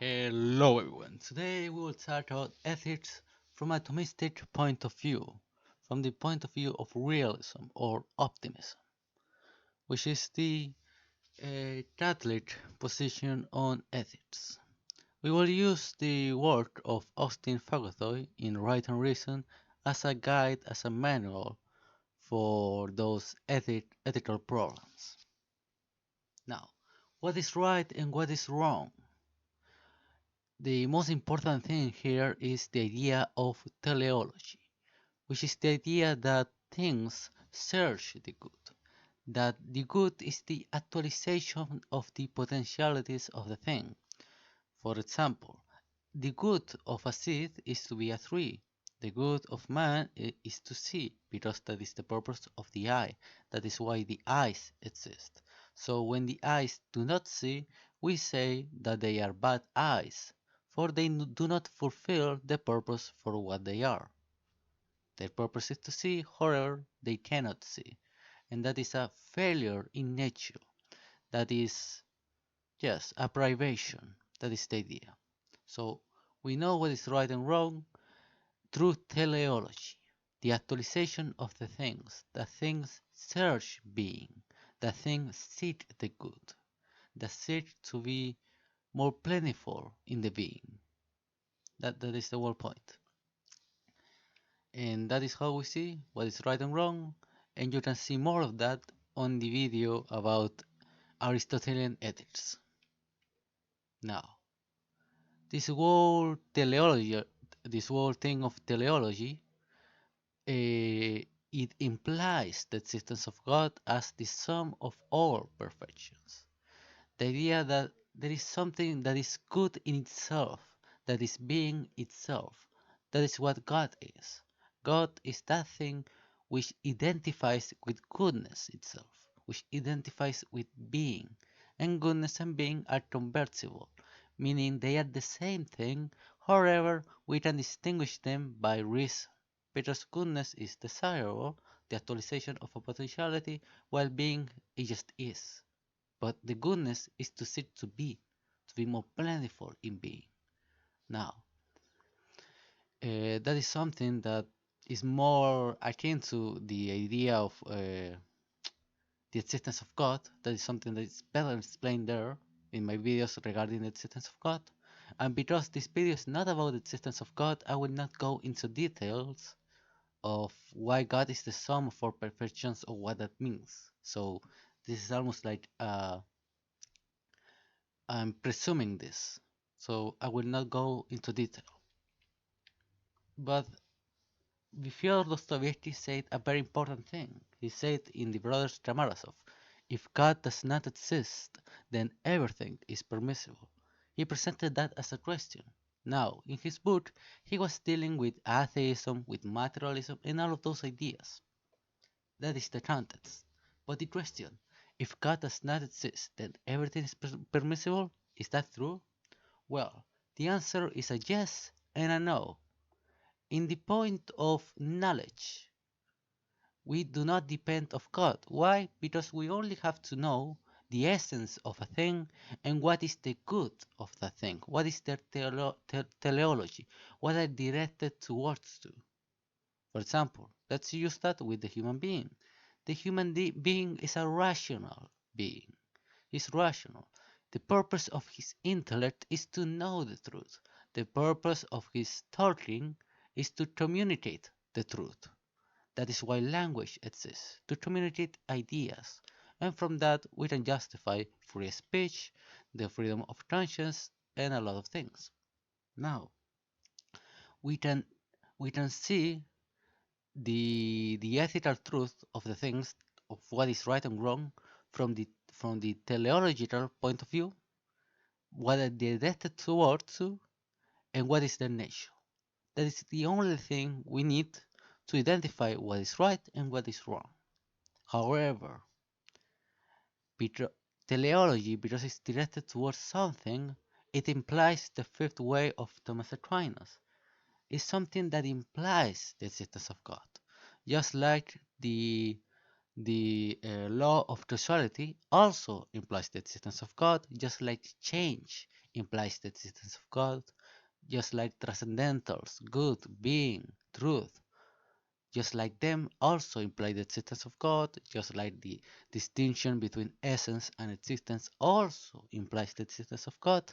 Hello everyone. Today we will talk about ethics from a Thomistic point of view, from the point of view of realism or optimism, which is the Catholic position on ethics. We will use the work of Austin Fagothoi in Right and Reason as a guide, as a manual for those ethical problems. Now, what is right and what is wrong? The most important thing here is the idea of teleology, which is the idea that things search the good, that the good is the actualization of the potentialities of the thing. For example, the good of a seed is to be a tree. The good of man is to see, because that is the purpose of the eye. That is why the eyes exist. So when the eyes do not see, we say that they are bad eyes, for they do not fulfill the purpose for what they are. Their purpose is to see, however, they cannot see. And that is a failure in nature. That is, yes, a privation. That is the idea. So we know what is right and wrong through teleology, the actualization of the things. The things search being. The things seek the good. The seek to be more plentiful in the being. That is the whole point. And that is how we see what is right and wrong. And you can see more of that on the video about Aristotelian ethics. Now, this whole teleology, this whole thing of teleology, it implies the existence of God as the sum of all perfections. The idea that there is something that is good in itself, that is being itself. That is what God is. God is that thing which identifies with goodness itself, which identifies with being. And goodness and being are conversible, meaning they are the same thing, however, we can distinguish them by reason. Because goodness is desirable, the actualization of a potentiality, while being it just is. But the goodness is to seek to be more plentiful in being. Now, that is something that is more akin to the idea of the existence of God. That is something that is better explained there in my videos regarding the existence of God. And because this video is not about the existence of God, I will not go into details of why God is the sum of all perfections or what that means. So this is almost like I'm presuming this, so I will not go into detail. But Fyodor Dostoevsky said a very important thing. He said in The Brothers Karamazov, if God does not exist, then everything is permissible. He presented that as a question. Now, in his book, he was dealing with atheism, with materialism, and all of those ideas. That is the context. But the question, if God does not exist, then everything is permissible? Is that true? Well, the answer is a yes and a no. In the point of knowledge, we do not depend of God. Why? Because we only have to know the essence of a thing and what is the good of that thing. What is their teleology? What are directed towards to? For example, let's use that with the human being. The human being is a rational being. He's rational. The purpose of his intellect is to know the truth. The purpose of his talking is to communicate the truth. That is why language exists, to communicate ideas. And from that, we can justify free speech, the freedom of conscience, and a lot of things. Now, we can we can see the ethical truth of the things, of what is right and wrong, from the teleological point of view, what are they directed towards to, and what is their nature. That is the only thing we need to identify what is right and what is wrong. However, teleology, because it's directed towards something, it implies the fifth way of Thomas Aquinas. It's something that implies the existence of God, just like the law of causality also implies the existence of God, just like change implies the existence of God, just like transcendentals, good, being, truth, just like them also imply the existence of God, just like the distinction between essence and existence also implies the existence of God.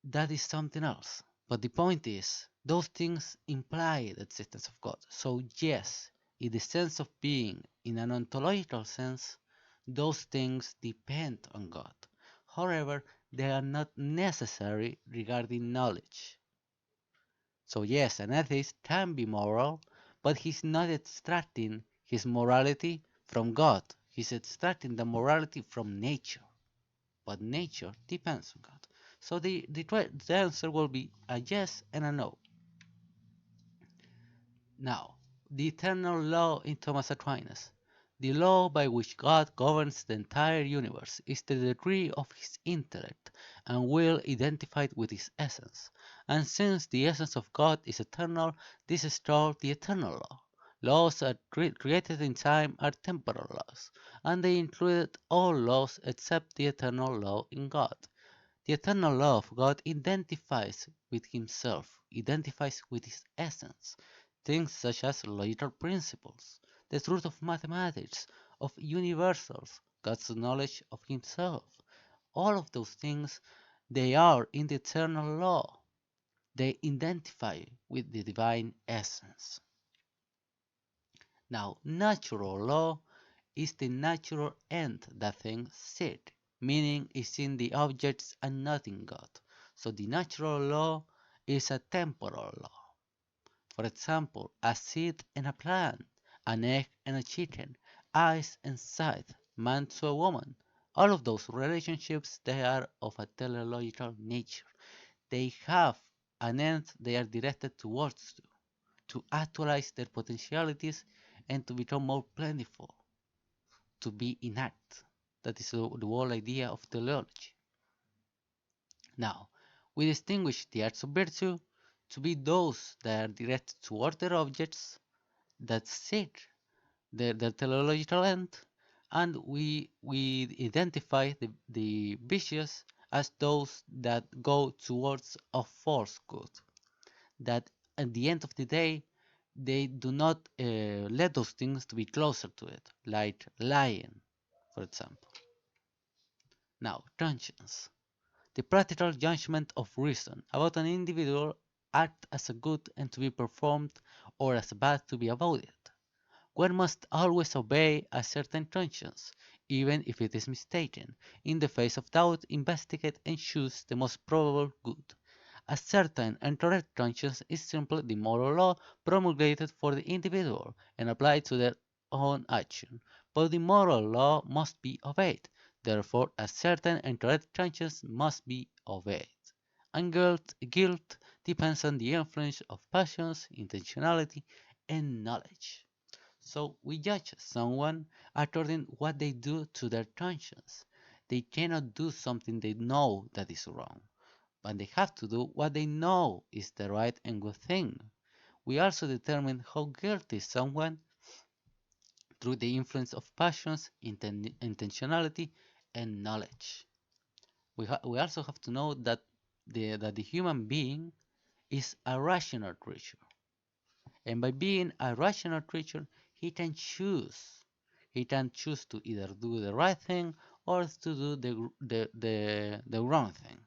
That is something else. But the point is, those things imply the existence of God. So, yes, in the sense of being, in an ontological sense, those things depend on God. However, they are not necessary regarding knowledge. So, yes, an atheist can be moral, but he's not extracting his morality from God. He's extracting the morality from nature. But nature depends on God. So the answer will be a yes and a no. Now, the eternal law in Thomas Aquinas. The law by which God governs the entire universe is the degree of his intellect and will identified with his essence. And since the essence of God is eternal, this is called the eternal law. Laws created in time are temporal laws, and they include all laws except the eternal law in God. The eternal law of God identifies with himself, identifies with his essence. Things such as logical principles, the truth of mathematics, of universals, God's knowledge of himself. All of those things, they are in the eternal law. They identify with the divine essence. Now, natural law is the natural end that things seek, meaning is in the objects and not in God. So the natural law is a temporal law. For example, a seed and a plant, an egg and a chicken, eyes and sight, man to a woman. All of those relationships, they are of a teleological nature. They have an end they are directed towards to actualize their potentialities and to become more plentiful, to be inert. That is the whole idea of teleology. Now, we distinguish the arts of virtue to be those that are directed toward their objects, that seek their teleological end, and we identify the vicious as those that go towards a false good, that at the end of the day they do not let those things to be closer to it, like lying, for example. Now, conscience. The practical judgment of reason about an individual act as a good and to be performed or as bad to be avoided. One must always obey a certain conscience, even if it is mistaken. In the face of doubt, investigate and choose the most probable good. A certain and correct conscience is simply the moral law promulgated for the individual and applied to their own action. But the moral law must be obeyed. Therefore, a certain and correct conscience must be obeyed. And guilt depends on the influence of passions, intentionality, and knowledge. So we judge someone according what they do to their conscience. They cannot do something they know that is wrong, but they have to do what they know is the right and good thing. We also determine how guilty is someone through the influence of passions, intentionality, and knowledge. We also have to know that the human being is a rational creature. And by being a rational creature, he can choose. He can choose to either do the right thing or to do the wrong thing.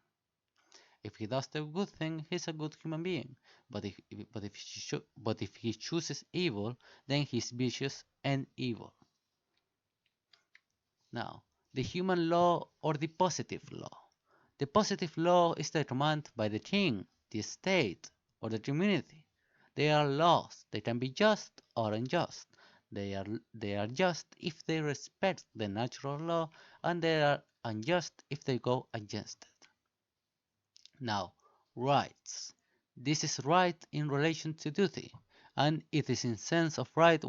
If he does the good thing, he's a good human being. But if he chooses evil, then he's vicious and evil. Now, the human law or the positive law. The positive law is determined by the king, the state, or the community. They are laws. They can be just or unjust. They are just if they respect the natural law, and they are unjust if they go against it. Now, rights. This is right in relation to duty, and it is in sense of right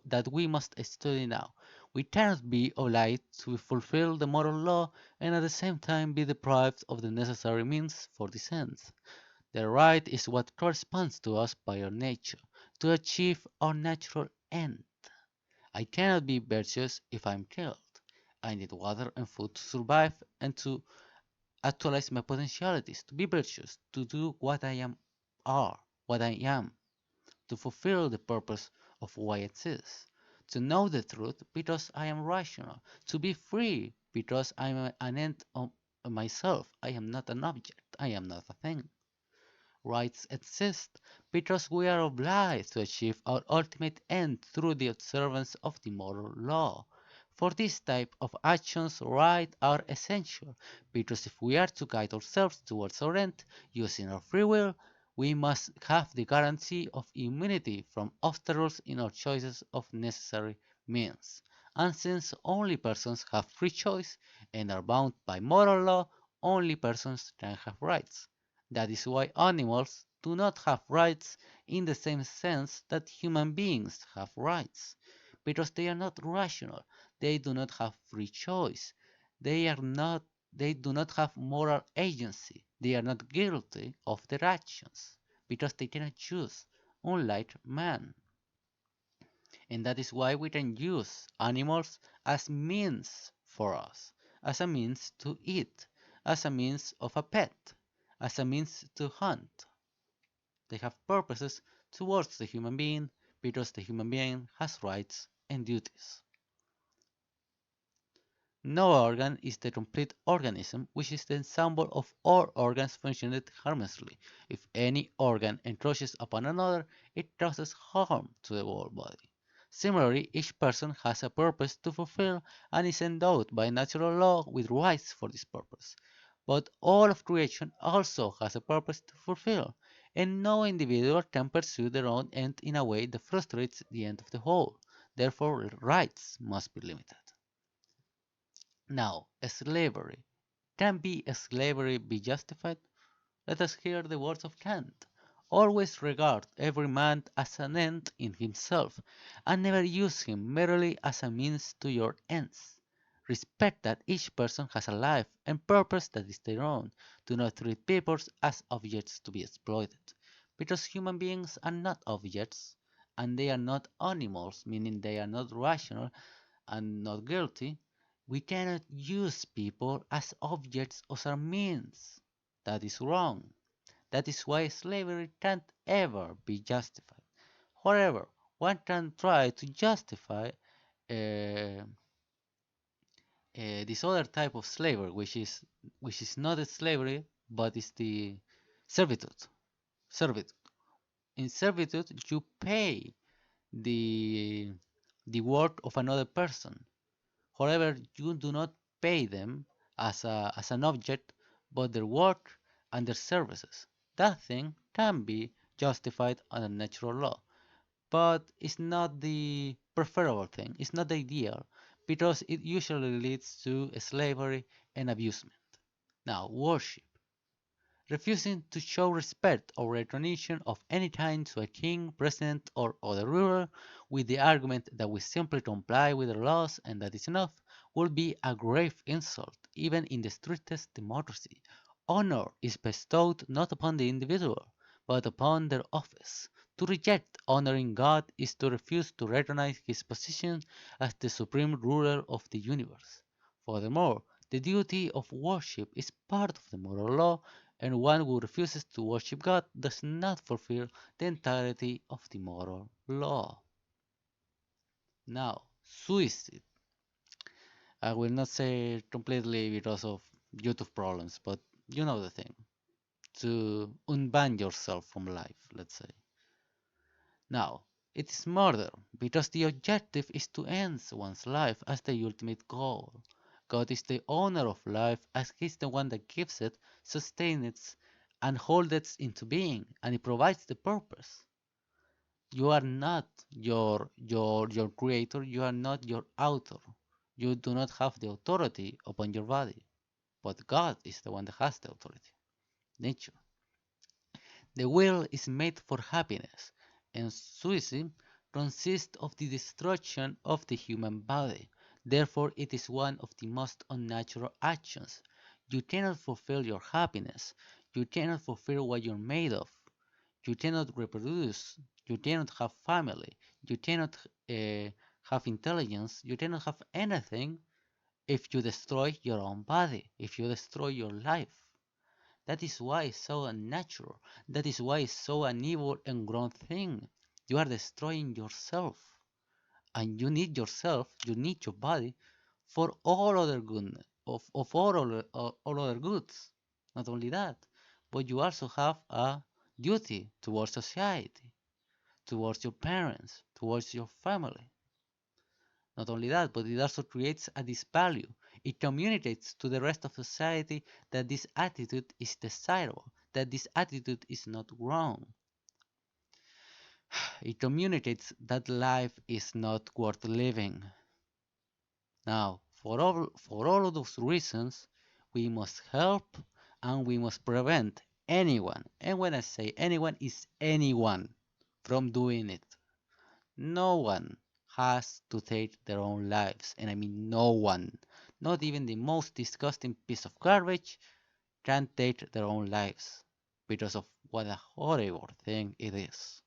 that we must study now. We cannot be obliged to fulfill the moral law and at the same time be deprived of the necessary means for this end. The right is what corresponds to us by our nature, to achieve our natural end. I cannot be virtuous if I'm killed. I need water and food to survive and to actualize my potentialities, to be virtuous, to do what I am are, what I am, to fulfill the purpose of why I exist, to know the truth because I am rational, to be free because I am an end of myself. I am not an object, I am not a thing. Rights exist because we are obliged to achieve our ultimate end through the observance of the moral law. For this type of actions, rights are essential because if we are to guide ourselves towards our end using our free will, we must have the guarantee of immunity from obstacles in our choices of necessary means. And since only persons have free choice and are bound by moral law, only persons can have rights. That is why animals do not have rights in the same sense that human beings have rights, because they are not rational, they do not have free choice, they are not they do not have moral agency, they are not guilty of their actions, because they cannot choose, unlike man. And that is why we can use animals as means for us, as a means to eat, as a means of a pet, as a means to hunt. They have purposes towards the human being because the human being has rights and duties. No organ is the complete organism, which is the ensemble of all organs functioning harmoniously. If any organ encroaches upon another, it causes harm to the whole body. Similarly, each person has a purpose to fulfill and is endowed by natural law with rights for this purpose. But all of creation also has a purpose to fulfill, and no individual can pursue their own end in a way that frustrates the end of the whole. Therefore, rights must be limited. Now, slavery. Can slavery be justified? Let us hear the words of Kant. Always regard every man as an end in himself, and never use him merely as a means to your ends. Respect that each person has a life and purpose that is their own. Do not treat people as objects to be exploited, because human beings are not objects, and they are not animals, meaning they are not rational and not guilty. We cannot use people as objects or as means. That is wrong. That is why slavery can't ever be justified. However, one can try to justify uh, this other type of slavery, which is not a slavery, but is the servitude. Servitude. In servitude, you pay the the work of another person. However, you do not pay them as an object, but their work and their services. That thing can be justified under natural law, but it's not the preferable thing, it's not the ideal, because it usually leads to slavery and abusement. Now, worship. Refusing to show respect or recognition of any kind to a king, president, or other ruler with the argument that we simply comply with the laws and that is enough would be a grave insult, even in the strictest democracy. Honor is bestowed not upon the individual, but upon their office. To reject honoring God is to refuse to recognize his position as the supreme ruler of the universe. Furthermore, the duty of worship is part of the moral law, and one who refuses to worship God does not fulfill the entirety of the moral law. Now, suicide. I will not say completely because of YouTube problems, but you know the thing. To unban yourself from life, let's say. Now, it is murder because the objective is to end one's life as the ultimate goal. God is the owner of life as He is the one that gives it, sustains it, and holds it into being, and He provides the purpose. You are not your creator, you are not your author. You do not have the authority upon your body, but God is the one that has the authority. Nature. The will is made for happiness, and suicide consists of the destruction of the human body. Therefore, it is one of the most unnatural actions. You cannot fulfill your happiness. You cannot fulfill what you're made of. You cannot reproduce. You cannot have family. You cannot have intelligence. You cannot have anything if you destroy your own body, if you destroy your life. That is why it's so unnatural. That is why it's so an evil and grown thing. You are destroying yourself. And you need yourself, you need your body for all other goodness, of all other goods. Not only that, but you also have a duty towards society, towards your parents, towards your family. Not only that, but it also creates a disvalue. It communicates to the rest of society that this attitude is desirable, that this attitude is not wrong. It communicates that life is not worth living. Now, for all of those reasons, we must help and we must prevent anyone, and when I say anyone, is anyone, from doing it. No one has to take their own lives, and I mean no one. Not even the most disgusting piece of garbage can take their own lives because of what a horrible thing it is.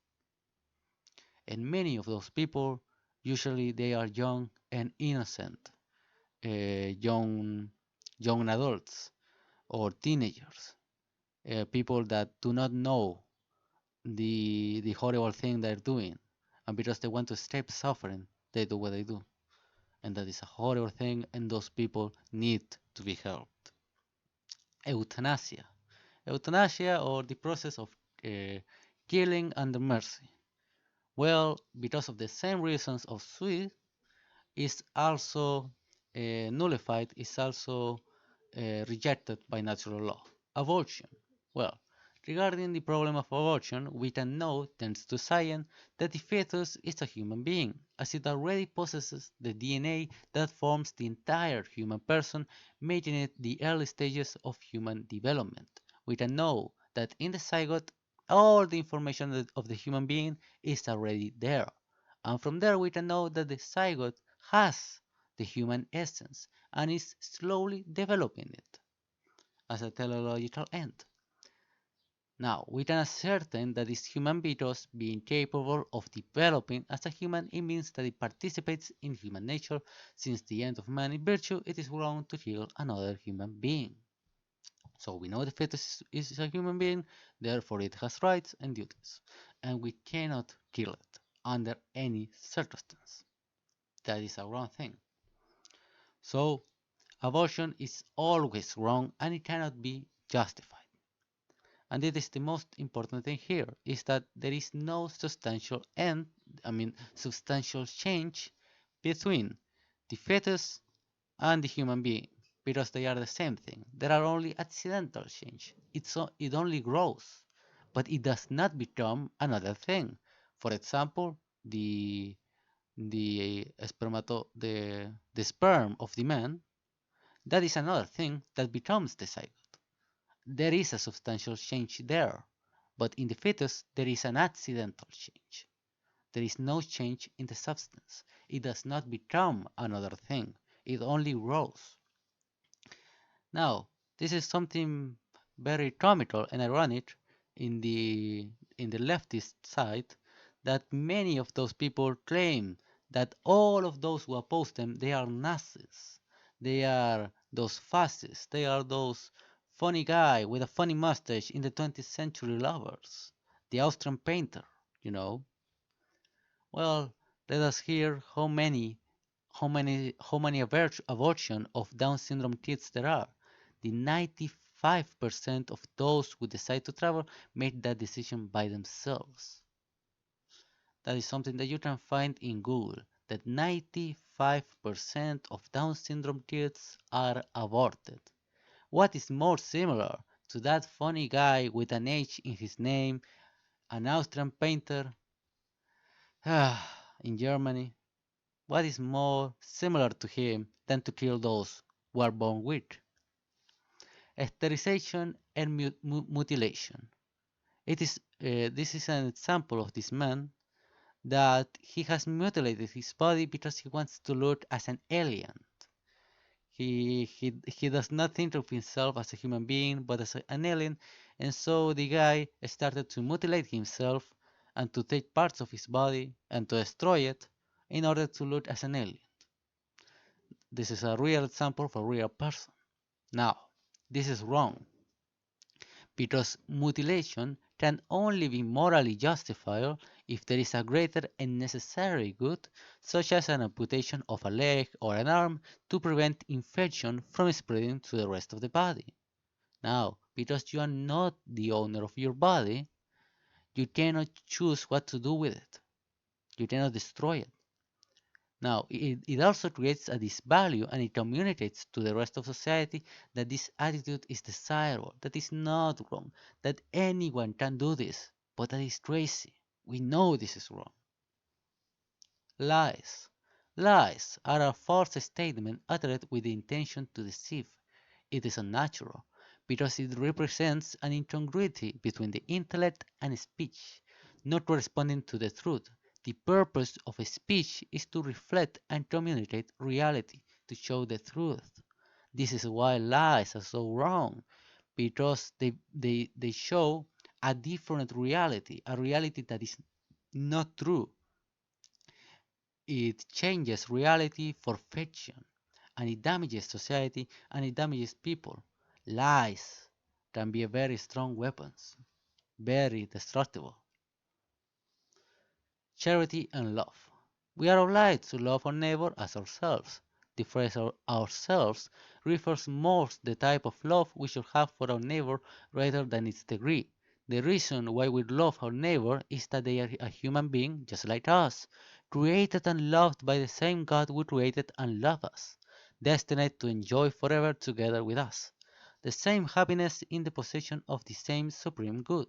And many of those people, usually they are young and innocent, young adults or teenagers, people that do not know the horrible thing they're doing, and because they want to escape suffering, they do what they do, and that is a horrible thing, and those people need to be helped. Euthanasia, or the process of uh, killing under mercy. Well, because of the same reasons of suicide, is also nullified, is also rejected by natural law. Abortion. Well, regarding the problem of abortion, we can know, thanks to science, that the fetus is a human being, as it already possesses the DNA that forms the entire human person, making it the early stages of human development. We can know that in the zygote, all the information of the human being is already there. And from there, we can know that the zygote has the human essence and is slowly developing it as a teleological end. Now, we can ascertain that this human fetus being capable of developing as a human, it means that it participates in human nature. Since the end of man in virtue, it is wrong to kill another human being. So we know the fetus is a human being, therefore it has rights and duties, and we cannot kill it under any circumstance. That is a wrong thing. So abortion is always wrong and it cannot be justified. And it is the most important thing here is that there is no substantial change between the fetus and the human being because they are the same thing. There are only accidental change. It only grows, but it does not become another thing. For example, the sperm of the man, that is another thing that becomes the zygote. There is a substantial change there, but in the fetus there is an accidental change. There is no change in the substance. It does not become another thing. It only grows. Now, this is something very comical and ironic in the leftist side, that many of those people claim that all of those who oppose them, they are Nazis. They are those fascists. They are those funny guy with a funny mustache in the 20th century lovers. The Austrian painter, you know. Well, let us hear how many abortion of Down syndrome kids there are. The 95% of those who decide to travel make that decision by themselves. That is something that you can find in Google. That 95% of Down syndrome kids are aborted. What is more similar to that funny guy with an H in his name, an Austrian painter in Germany? What is more similar to him than to kill those who are born with? Sterilization and mutilation. This is an example of this man that he has mutilated his body because he wants to look as an alien. He does not think of himself as a human being but as an alien, and so the guy started to mutilate himself and to take parts of his body and to destroy it in order to look as an alien. This is a real example for a real person. Now, this is wrong because mutilation can only be morally justifiable if there is a greater and necessary good, such as an amputation of a leg or an arm to prevent infection from spreading to the rest of the body. Now, because you are not the owner of your body, you cannot choose what to do with it. You cannot destroy it. Now, it also creates a disvalue and it communicates to the rest of society that this attitude is desirable, that is not wrong, that anyone can do this, but that is crazy. We know this is wrong. Lies. Lies are a false statement uttered with the intention to deceive. It is unnatural because it represents an incongruity between the intellect and speech, not corresponding to the truth. The purpose of a speech is to reflect and communicate reality, to show the truth. This is why lies are so wrong, because they show a different reality, a reality that is not true. It changes reality for fiction, and it damages society and it damages people. Lies can be a very strong weapons, very destructible. Charity and love. We are obliged to love our neighbor as ourselves. The phrase ourselves refers more to the type of love we should have for our neighbor rather than its degree. The reason why we love our neighbor is that they are a human being just like us, created and loved by the same God who created and loved us, destined to enjoy forever together with us. The same happiness in the possession of the same supreme good.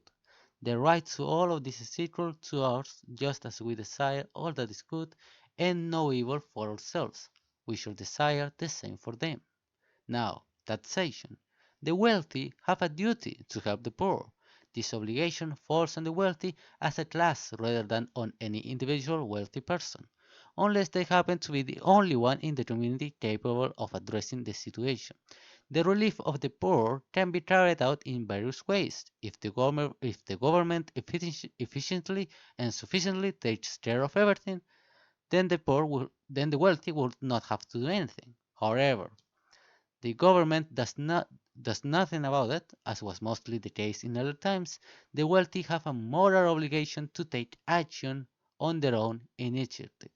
The right to all of this is equal to ours, just as we desire all that is good and no evil for ourselves. We should desire the same for them. Now, taxation. The wealthy have a duty to help the poor. This obligation falls on the wealthy as a class rather than on any individual wealthy person, unless they happen to be the only one in the community capable of addressing the situation. The relief of the poor can be carried out in various ways if the government efficiently and sufficiently takes care of everything, then the wealthy will not have to do anything. However, the government does nothing about it, as was mostly the case in other times. The wealthy have a moral obligation to take action on their own initiative.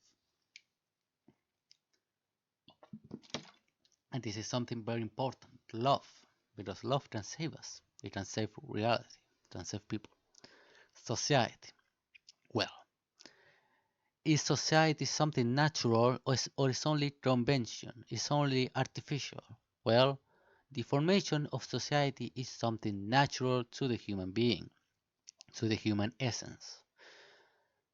And this is something very important, love, because love can save us. It can save reality, it can save people. Society. Well, is society something natural or is only convention? Is only artificial? Well, the formation of society is something natural to the human being, to the human essence.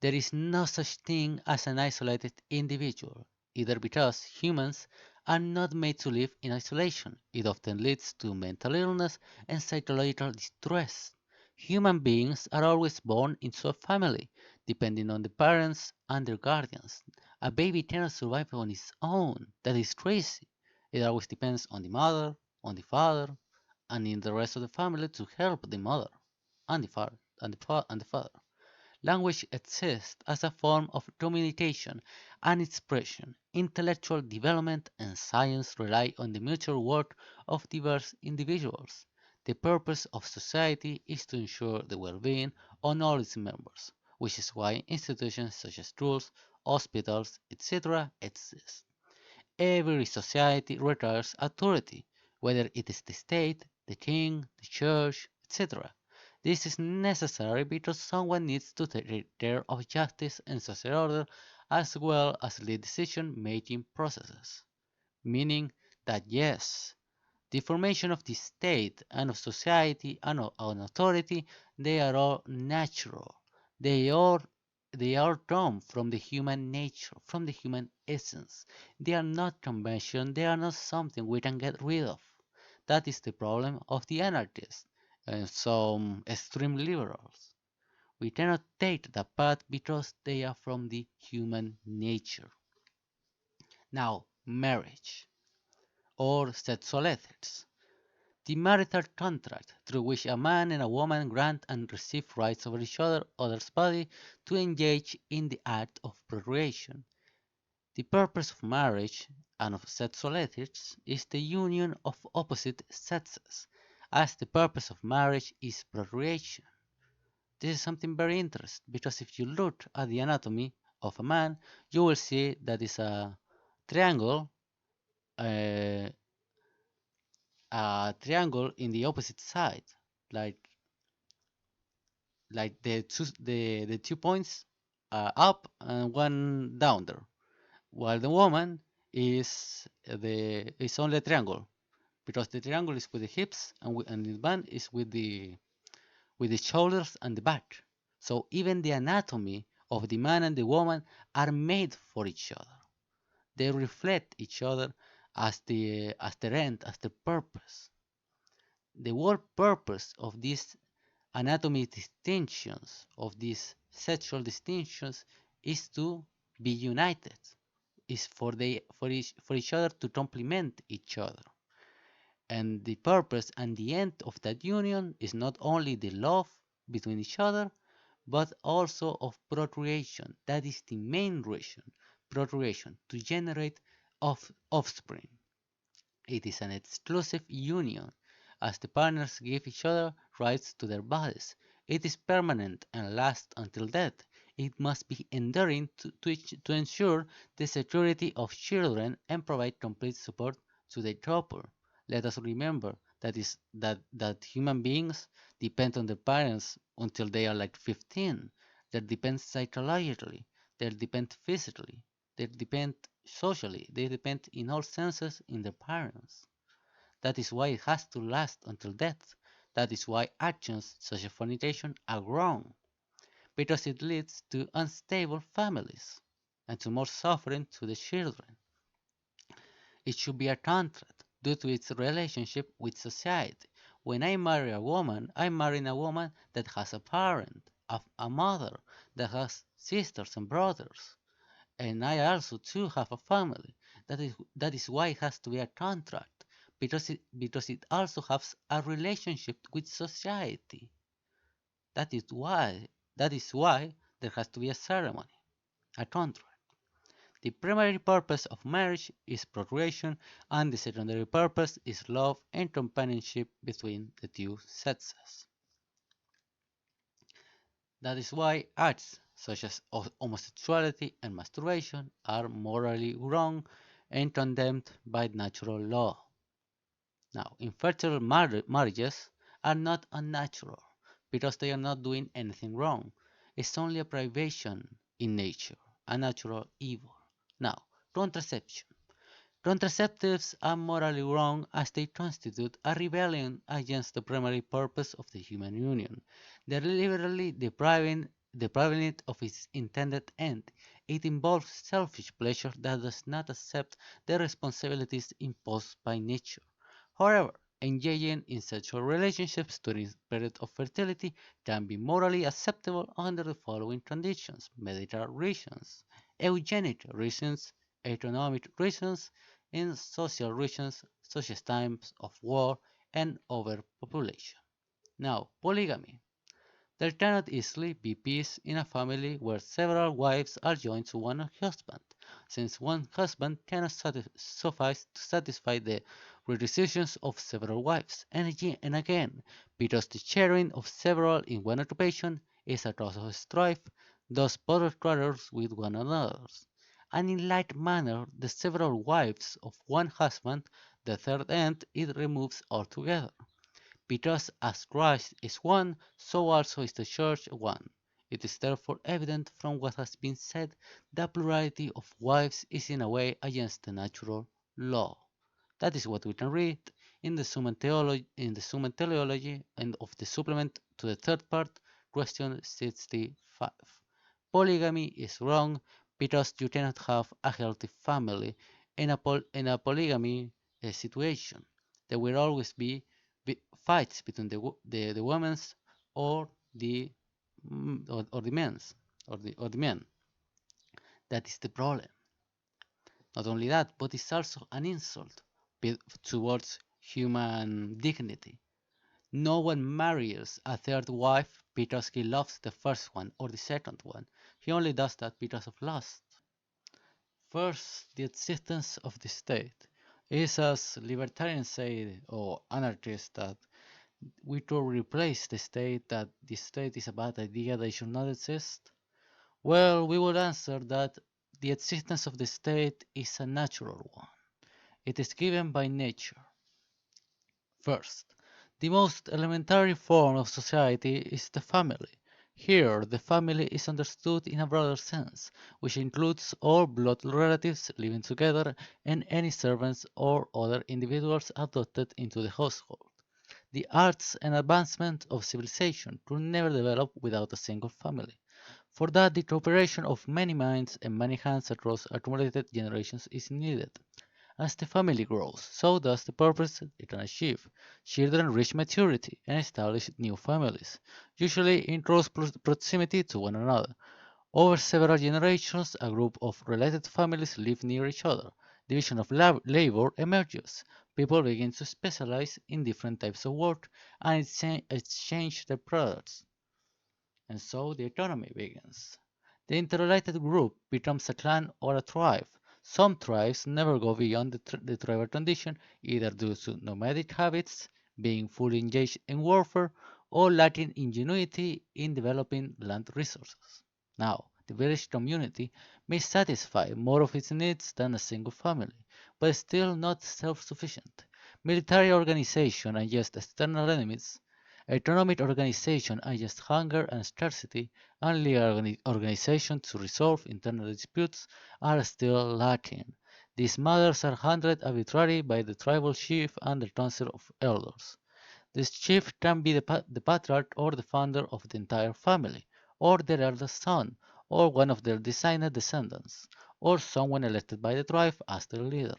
There is no such thing as an isolated individual, either because humans are not made to live in isolation. It often leads to mental illness and psychological distress. Human beings are always born into a family, depending on the parents and their guardians. A baby cannot survive on its own. That is crazy. It always depends on the mother, on the father, and in the rest of the family to help the mother and the father and the father. Language exists as a form of communication and expression. Intellectual development and science rely on the mutual work of diverse individuals. The purpose of society is to ensure the well-being of all its members, which is why institutions such as schools, hospitals, etc. exist. Every society requires authority, whether it is the state, the king, the church, etc. This is necessary because someone needs to take care of justice and social order as well as lead decision-making processes. Meaning that yes, the formation of the state and of society and of authority, they are all natural. They are they all come from the human nature, from the human essence. They are not convention, they are not something we can get rid of. That is the problem of the anarchists and some extreme liberals. We cannot take that path because they are from the human nature. Now, marriage or sexual ethics. The marital contract through which a man and a woman grant and receive rights over each other's body to engage in the act of procreation. The purpose of marriage, and of sexual ethics is the union of opposite sexes, as the purpose of marriage is procreation. This is something very interesting because if you look at the anatomy of a man, you will see that is triangle, uh, a triangle in the opposite side, like the 2 points up and one down there, while the woman is only a triangle because the triangle is with the hips and the man is with the shoulders and the back. So even the anatomy of the man and the woman are made for each other. They reflect each other as their end, as their purpose. The whole purpose of these anatomy distinctions, of these sexual distinctions, is to be united, is for each other to complement each other. And the purpose and the end of that union is not only the love between each other, but also of procreation. That is the main reason, procreation, to generate offspring. It is an exclusive union, as the partners give each other rights to their bodies. It is permanent and lasts until death. It must be enduring to ensure the security of children and provide complete support to their couple. Let us remember that human beings depend on their parents until they are like 15. They depend psychologically, they depend physically, they depend socially, they depend in all senses in their parents. That is why it has to last until death. That is why actions such as fornication are wrong, because it leads to unstable families and to more suffering to the children. It should be a contract due to its relationship with society. When I marry a woman, I'm marrying a woman that has a parent, a mother, that has sisters and brothers. And I also too have a family. That is why it has to be a contract, because it also has a relationship with society. That is why there has to be a ceremony, a contract. The primary purpose of marriage is procreation, and the secondary purpose is love and companionship between the two sexes. That is why acts such as homosexuality and masturbation are morally wrong and condemned by natural law. Now, infertile marriages are not unnatural because they are not doing anything wrong. It's only a privation in nature, a natural evil. Now, contraception. Contraceptives are morally wrong as they constitute a rebellion against the primary purpose of the human union, deliberately depriving it of its intended end. It involves selfish pleasure that does not accept the responsibilities imposed by nature. However, engaging in sexual relationships during the period of fertility can be morally acceptable under the following conditions: medical reasons, eugenic reasons, economic reasons, and social reasons such as times of war and overpopulation. Now, polygamy. There cannot easily be peace in a family where several wives are joined to one husband, since one husband cannot suffice to satisfy the requisitions of several wives, and again, because the sharing of several in one occupation is a cause of strife, thus both quarrels with one another. And in like manner, the several wives of one husband, the third end it removes altogether. Because as Christ is one, so also is the Church one. It is therefore evident from what has been said that plurality of wives is in a way against the natural law. That is what we can read in the Summa Theology and of the supplement to the third part, question 65. Polygamy is wrong because you cannot have a healthy family in a polygamy situation. There will always be fights between the women's or the or the men's or the men. That is the problem. Not only that, but it's also an insult towards human dignity. No one marries a third wife because he loves the first one or the second one. He only does that because of lust. First, the existence of the state is, as libertarians say, or anarchists, that we to replace the state, that the state is a bad idea, they should not exist. Well, we will answer that the existence of the state is a natural one. It is given by nature. First, the most elementary form of society is the family. Here, the family is understood in a broader sense, which includes all blood relatives living together and any servants or other individuals adopted into the household. The arts and advancement of civilization could never develop without a single family. For that, the cooperation of many minds and many hands across accumulated generations is needed. As the family grows, so does the purpose it can achieve. Children reach maturity and establish new families, usually in close proximity to one another. Over several generations, a group of related families live near each other. Division of labor emerges. People begin to specialize in different types of work and exchange their products. And so the economy begins. The interrelated group becomes a clan or a tribe. Some tribes never go beyond the tribal condition, either due to nomadic habits, being fully engaged in warfare, or lacking ingenuity in developing land resources. Now, the village community may satisfy more of its needs than a single family, but still not self-sufficient. Military organization and just external enemies. Economic organization adjusts hunger and scarcity, and legal organization to resolve internal disputes are still lacking. These matters are handled arbitrarily by the tribal chief and the council of elders. This chief can be the patriarch or the founder of the entire family, or their eldest son, or one of their designated descendants, or someone elected by the tribe as their leader.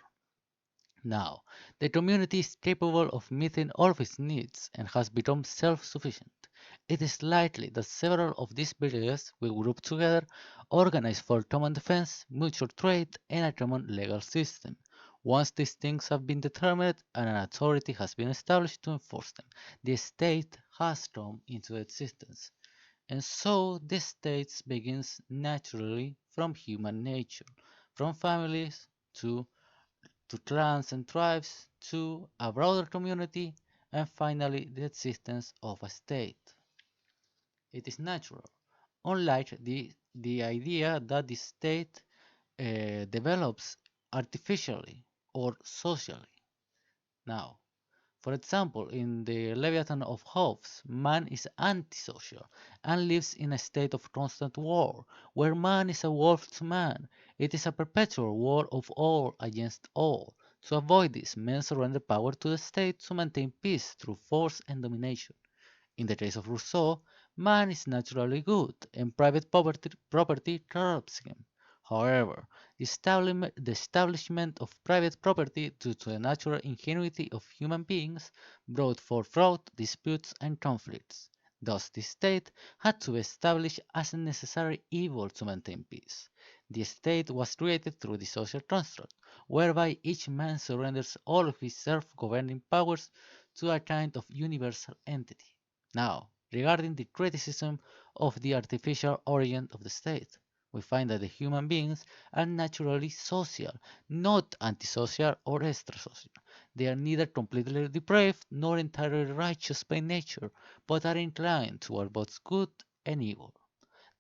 Now, the community is capable of meeting all of its needs and has become self-sufficient. It is likely that several of these villages will group together, organize for common defense, mutual trade, and a common legal system. Once these things have been determined and an authority has been established to enforce them, the state has come into existence. And so the state begins naturally from human nature, from families to clans and tribes, to a broader community, and finally the existence of a state. It is natural, unlike the idea that the state develops artificially or socially. Now, for example, in the Leviathan of Hobbes, man is antisocial and lives in a state of constant war, where man is a wolf to man. It is a perpetual war of all against all. To avoid this, men surrender power to the state to maintain peace through force and domination. In the case of Rousseau, man is naturally good, and private property corrupts him. However, the establishment of private property due to the natural ingenuity of human beings brought forth fraud, disputes, and conflicts. Thus, the state had to be established as a necessary evil to maintain peace. The state was created through the social construct, whereby each man surrenders all of his self-governing powers to a kind of universal entity. Now, regarding the criticism of the artificial origin of the state, we find that the human beings are naturally social, not antisocial or extrasocial. They are neither completely depraved nor entirely righteous by nature, but are inclined toward both good and evil.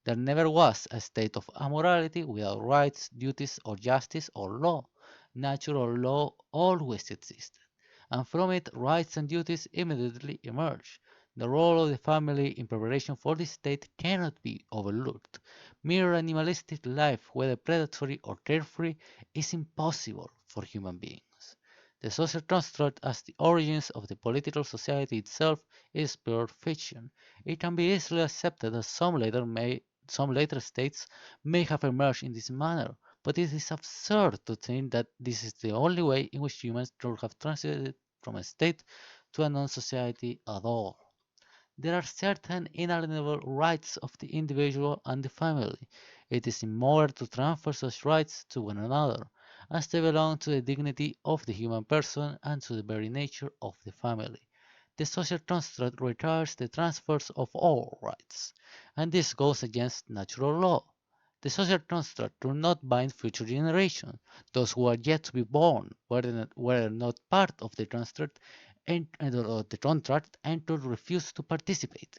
There never was a state of amorality without rights, duties, or justice or law. Natural law always existed, and from it rights and duties immediately emerge. The role of the family in preparation for the state cannot be overlooked. Mere animalistic life, whether predatory or carefree, is impossible for human beings. The social construct as the origins of the political society itself is pure fiction. It can be easily accepted that some later states may have emerged in this manner, but it is absurd to think that this is the only way in which humans could have transited from a state to a non-society at all. There are certain inalienable rights of the individual and the family. It is immoral to transfer such rights to one another, as they belong to the dignity of the human person and to the very nature of the family. The social construct requires the transfers of all rights, and this goes against natural law. The social construct do not bind future generations. Those who are yet to be born were not part of the construct and to refuse to participate.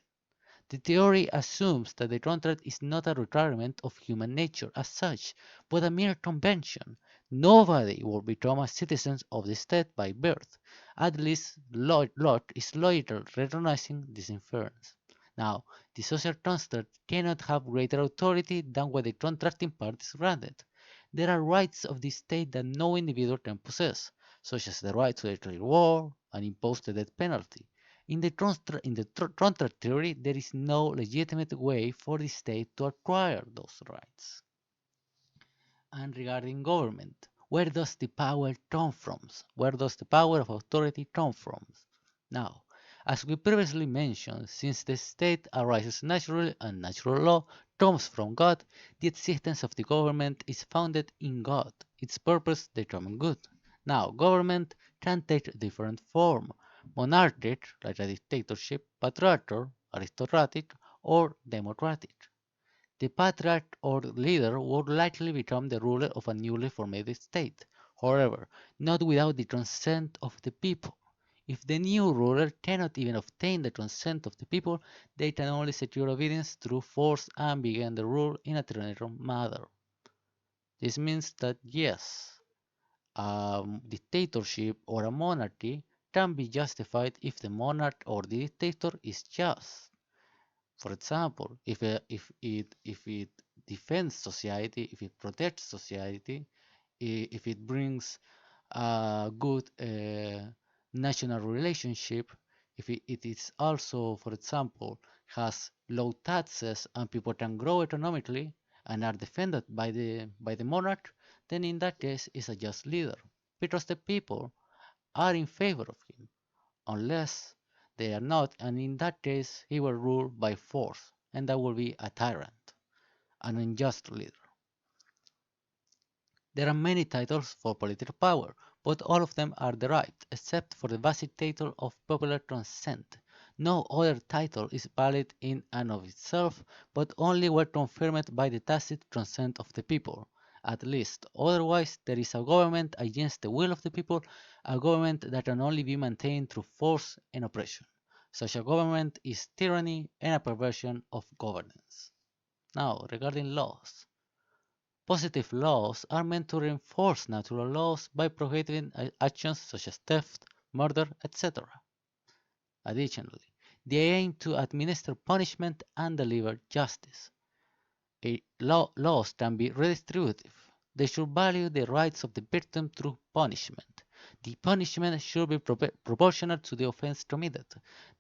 The theory assumes that the contract is not a requirement of human nature as such, but a mere convention. Nobody will become a citizen of the state by birth. At least Locke is logical recognizing this inference. Now, the social construct cannot have greater authority than what the contracting parties granted. There are rights of the state that no individual can possess, such as the right to declare war and impose the death penalty. In the contract theory, there is no legitimate way for the state to acquire those rights. And regarding government, where does the power come from? Where does the power of authority come from? Now, as we previously mentioned, since the state arises naturally and natural law comes from God, the existence of the government is founded in God, its purpose the common good. Now, government can take different form: monarchic, like a dictatorship, patriarchal, aristocratic, or democratic. The patriarch or leader would likely become the ruler of a newly formed state, however, not without the consent of the people. If the new ruler cannot even obtain the consent of the people, they can only secure obedience through force and begin the rule in a tyrannical manner. This means that yes, a dictatorship or a monarchy can be justified if the monarch or the dictator is just. For example, if it defends society, if it protects society, if it brings a good national relationship, if it is also, for example, has low taxes and people can grow economically and are defended by the monarch, then in that case is a just leader because the people are in favor of him unless they are not, and in that case he will rule by force, and that will be a tyrant, an unjust leader. There are many titles for political power, but all of them are derived, except for the basic title of popular consent. No other title is valid in and of itself, but only where confirmed by the tacit consent of the people. At least, otherwise there is a government against the will of the people, a government that can only be maintained through force and oppression. Such a government is tyranny and a perversion of governance. Now, regarding laws. Positive laws are meant to reinforce natural laws by prohibiting actions such as theft, murder, etc. Additionally, they aim to administer punishment and deliver justice. Laws can be redistributive. They should value the rights of the victim through punishment. The punishment should be proportional to the offense committed.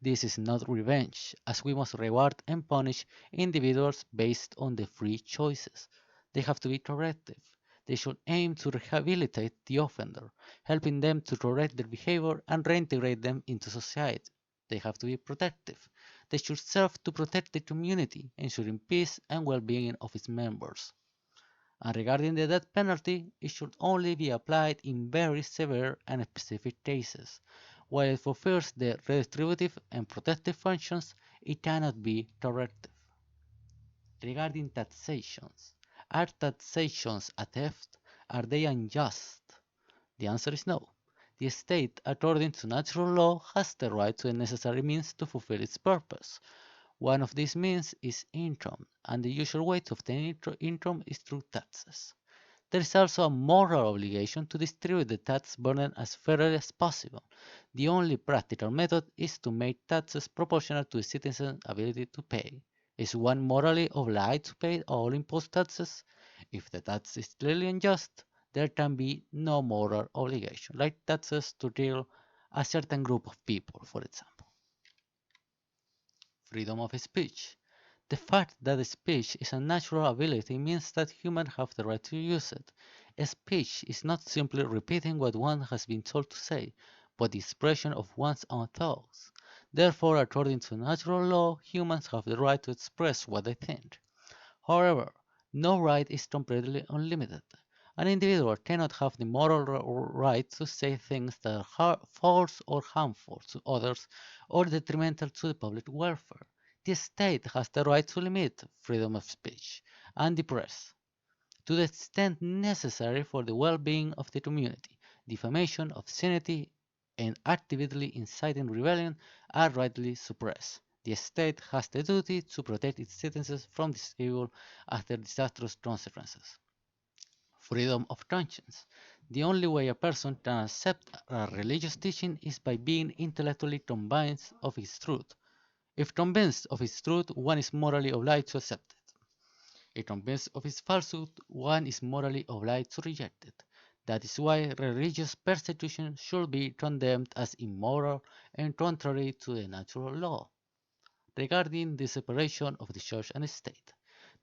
This is not revenge, as we must reward and punish individuals based on the free choices. They have to be corrective. They should aim to rehabilitate the offender, helping them to correct their behavior and reintegrate them into society. They have to be protective. They should serve to protect the community, ensuring peace and well-being of its members. And regarding the death penalty, it should only be applied in very severe and specific cases. While it fulfills the redistributive and protective functions, it cannot be corrective. Regarding taxations, are taxations a theft? Are they unjust? The answer is no. The state, according to natural law, has the right to the necessary means to fulfill its purpose. One of these means is income, and the usual way to obtain income is through taxes. There is also a moral obligation to distribute the tax burden as fairly as possible. The only practical method is to make taxes proportional to the citizen's ability to pay. Is one morally obliged to pay all imposed taxes? If the tax is clearly unjust, there can be no moral obligation, like taxes to kill a certain group of people, for example. Freedom of speech. The fact that speech is a natural ability means that humans have the right to use it. Speech is not simply repeating what one has been told to say, but the expression of one's own thoughts. Therefore, according to natural law, humans have the right to express what they think. However, no right is completely unlimited. An individual cannot have the moral right to say things that are false or harmful to others or detrimental to the public welfare. The state has the right to limit freedom of speech and the press to the extent necessary for the well-being of the community. Defamation, obscenity, and actively inciting rebellion are rightly suppressed. The state has the duty to protect its citizens from this evil after disastrous consequences. Freedom of conscience. The only way a person can accept a religious teaching is by being intellectually convinced of its truth. If convinced of its truth, one is morally obliged to accept it. If convinced of its falsehood, one is morally obliged to reject it. That is why religious persecution should be condemned as immoral and contrary to the natural law. Regarding the separation of the church and state.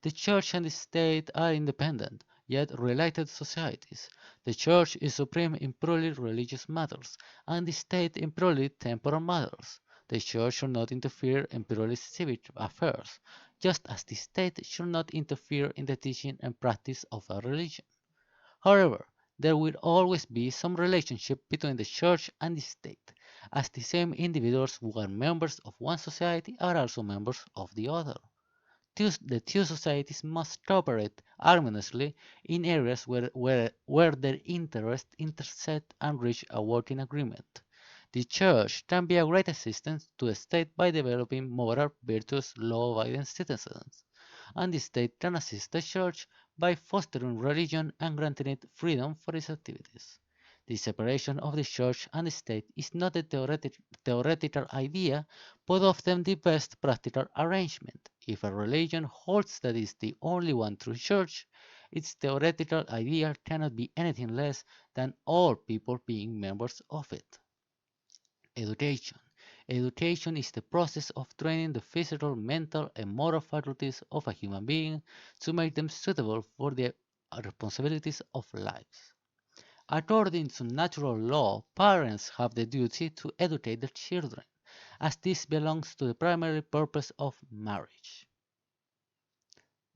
The church and the state are independent, yet related societies. The church is supreme in purely religious matters, and the state in purely temporal matters. The church should not interfere in purely civic affairs, just as the state should not interfere in the teaching and practice of a religion. However, there will always be some relationship between the church and the state, as the same individuals who are members of one society are also members of the other. The two societies must cooperate harmoniously in areas where their interests intersect and reach a working agreement. The Church can be a great assistance to the state by developing moral, virtuous, law-abiding citizens, and the state can assist the Church by fostering religion and granting it freedom for its activities. The separation of the Church and the state is not a theoretical idea, but often the best practical arrangement. If a religion holds that it is the only one true church, its theoretical ideal cannot be anything less than all people being members of it. Education. Education is the process of training the physical, mental, and moral faculties of a human being to make them suitable for the responsibilities of life. According to natural law, parents have the duty to educate their children, as this belongs to the primary purpose of marriage.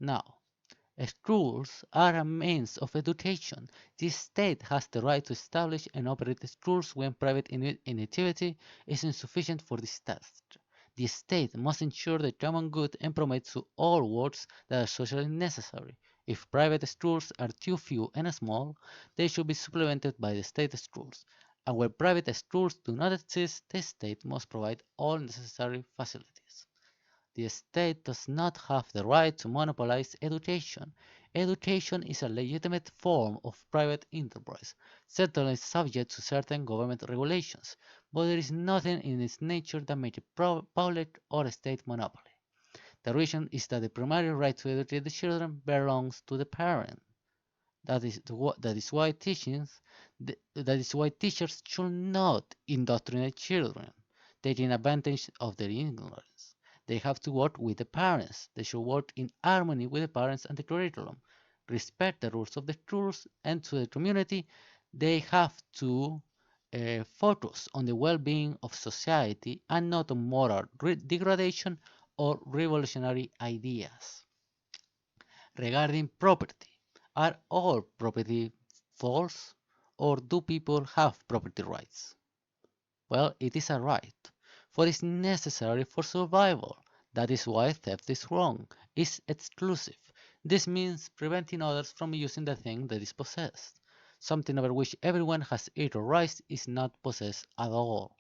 Now, schools are a means of education. The state has the right to establish and operate schools when private initiative is insufficient for this task. The state must ensure the common good and promote to all works that are socially necessary. If private schools are too few and small, they should be supplemented by the state schools. And where private schools do not exist, the state must provide all necessary facilities. The state does not have the right to monopolize education. Education is a legitimate form of private enterprise, certainly subject to certain government regulations, but there is nothing in its nature that makes it public or state monopoly. The reason is that the primary right to educate the children belongs to the parent. That is why teachers should not indoctrinate children, taking advantage of their ignorance. They have to work with the parents. They should work in harmony with the parents and the curriculum, respect the rules of the schools, and to the community. They have to focus on the well-being of society and not on moral degradation or revolutionary ideas. Regarding property, are all property false, or do people have property rights? Well, it is a right, for it's necessary for survival. That is why theft is wrong, is exclusive. This means preventing others from using the thing that is possessed. Something over which everyone has equal rights is not possessed at all.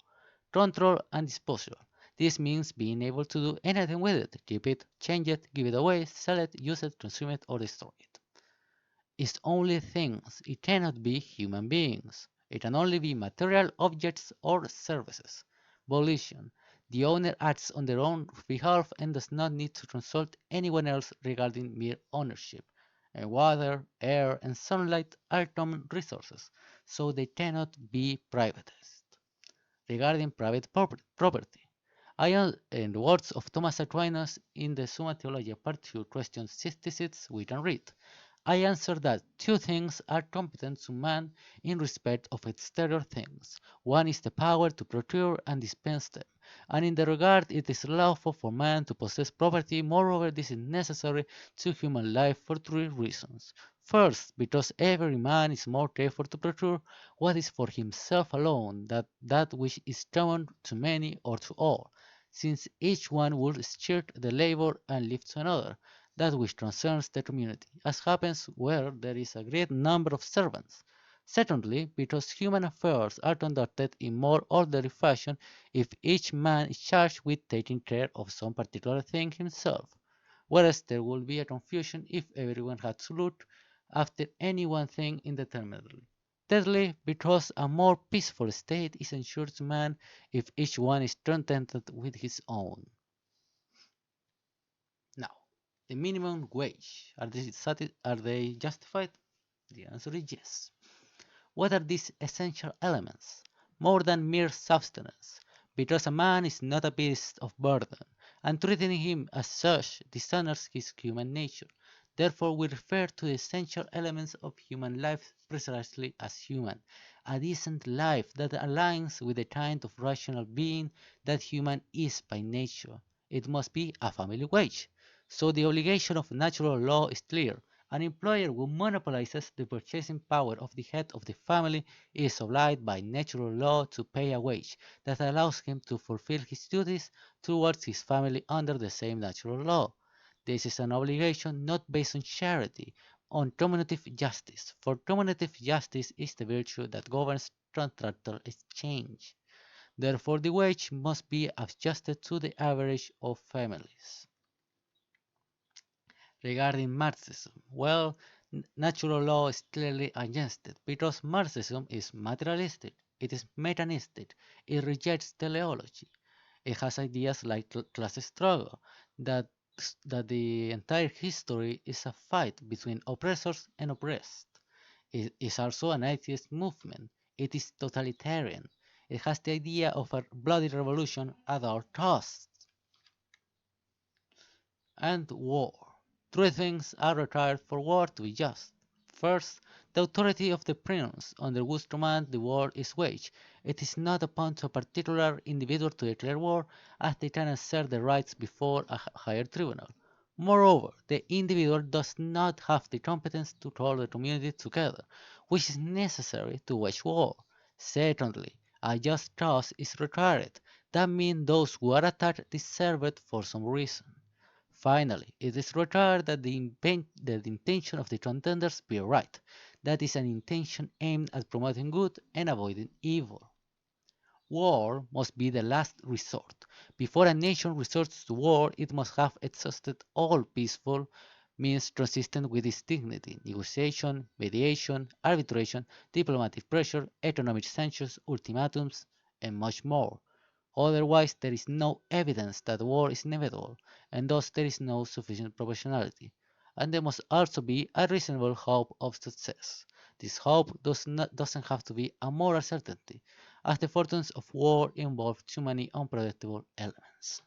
Control and disposal. This means being able to do anything with it, keep it, change it, give it away, sell it, use it, consume it, or destroy it. It's only things, it cannot be human beings. It can only be material objects or services. Volition. The owner acts on their own behalf and does not need to consult anyone else regarding mere ownership. And water, air, and sunlight are common resources, so they cannot be privatized. Regarding private property, in the words of Thomas Aquinas in the Summa Theologiae Part 2, question 66, we can read, I answer that two things are competent to man in respect of exterior things. One is the power to procure and dispense them, and in the regard it is lawful for man to possess property. Moreover, this is necessary to human life for three reasons. First, because every man is more careful to procure what is for himself alone than that which is common to many or to all. since each one would share the labor and leave to another, that which concerns the community, as happens where there is a great number of servants. Secondly, because human affairs are conducted in more orderly fashion if each man is charged with taking care of some particular thing himself, whereas there would be a confusion if everyone had to look after any one thing indeterminately. Thirdly, because a more peaceful state is ensured to man if each one is contented with his own. Now, the minimum wage, are they justified? The answer is yes. What are these essential elements? More than mere substance, because a man is not a beast of burden, and treating him as such dishonors his human nature. Therefore, we refer to the essential elements of human life precisely as human, a decent life that aligns with the kind of rational being that human is by nature. It must be a family wage. So the obligation of natural law is clear. An employer who monopolizes the purchasing power of the head of the family is obliged by natural law to pay a wage that allows him to fulfill his duties towards his family under the same natural law. This is an obligation not based on charity, on cumulative justice, for cumulative justice is the virtue that governs contractual exchange. Therefore, the wage must be adjusted to the average of families. Regarding Marxism, well, natural law is clearly against it because Marxism is materialistic, it is mechanistic, it rejects teleology. It has ideas like class struggle, that that the entire history is a fight between oppressors and oppressed. It is also an atheist movement. It is totalitarian. It has the idea of a bloody revolution at all costs. And war. Three things are required for war to be just. First, the authority of the prince under whose command the war is waged. It is not upon to a particular individual to declare war, as they can assert their rights before a higher tribunal. Moreover, the individual does not have the competence to hold the community together, which is necessary to wage war. Secondly, a just cause is required. That means those who are attacked deserve it for some reason. Finally, it is required that the intention of the contenders be right, that is, an intention aimed at promoting good and avoiding evil. War must be the last resort. Before a nation resorts to war, it must have exhausted all peaceful means consistent with its dignity: negotiation, mediation, arbitration, diplomatic pressure, economic sanctions, ultimatums, and much more. Otherwise, there is no evidence that war is inevitable, and thus there is no sufficient proportionality. And there must also be a reasonable hope of success. This hope doesn't have to be a moral certainty, as the fortunes of war involve too many unpredictable elements.